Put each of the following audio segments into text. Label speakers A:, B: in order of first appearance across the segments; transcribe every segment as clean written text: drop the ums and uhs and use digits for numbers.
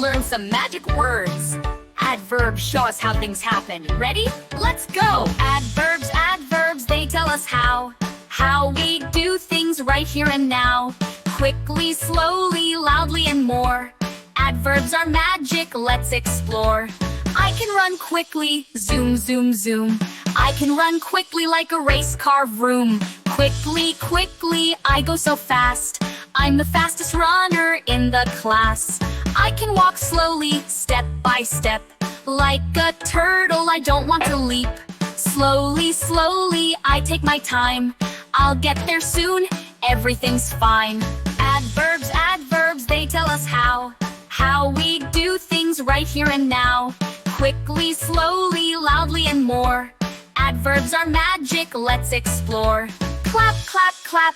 A: learn some magic words. Adverbs show us how things happen. Ready? Let's go! Adverbs, they tell us how we do things right here and now. Quickly, slowly, loudly, and more. Adverbs are magic, let's explore. I can run quickly, zoom, zoom, zoom. I can run quickly like a race car, vroom. Quickly, quickly, I go so fast. I'm the fastest runner in the class. I can walk slowly, step by step. Like a turtle, I don't want to leap. Slowly, slowly, I take my time. I'll get there soon, everything's fine. Adverbs, they tell us how we do things right here and now. Quickly, slowly, loudly, and more. Adverbs are magic, let's explore. Clap, clap, clap,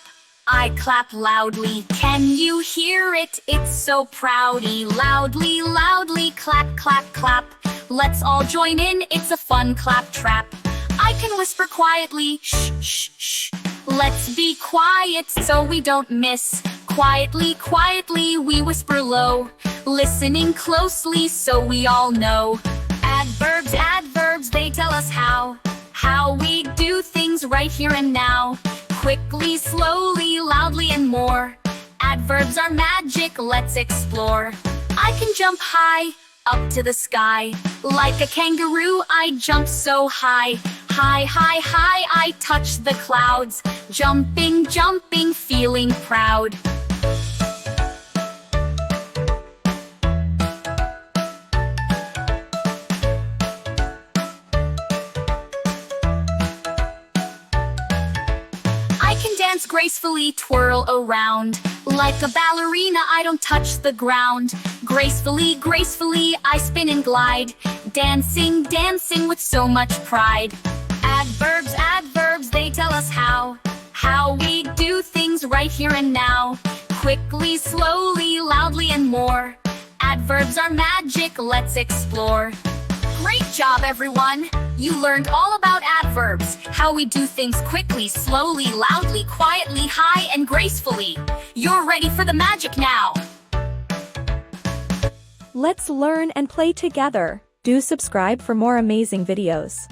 A: I clap loudly. Can you hear it? It's so proudy. Loudly, loudly, clap, clap, clap. Let's all join in, it's a fun clap trap. I can whisper quietly, shh, shh, shh. Let's be quiet so we don't miss. Quietly, quietly, we whisper low. Listening closely so we all know. Adverbs, they tell us how we do things right here and now. Quickly, slowly, loudly, and more. Adverbs are magic, let's explore. I can jump high, up to the sky. Like a kangaroo, I jump so high. High, high, high, I touch the clouds. Jumping, jumping, feeling proud. Dance gracefully, twirl around. Like a ballerina, I don't touch the ground. Gracefully, gracefully, I spin and glide. Dancing, dancing with so much pride. Adverbs, they tell us how we do things right here and now. Quickly, slowly, loudly, and more. Adverbs are magic, let's explore. Great job, everyone! You learned all about adverbs, how we do things quickly, slowly, loudly, quietly, high, and gracefully. You're ready for the magic now!
B: Let's learn and play together. Do subscribe for more amazing videos.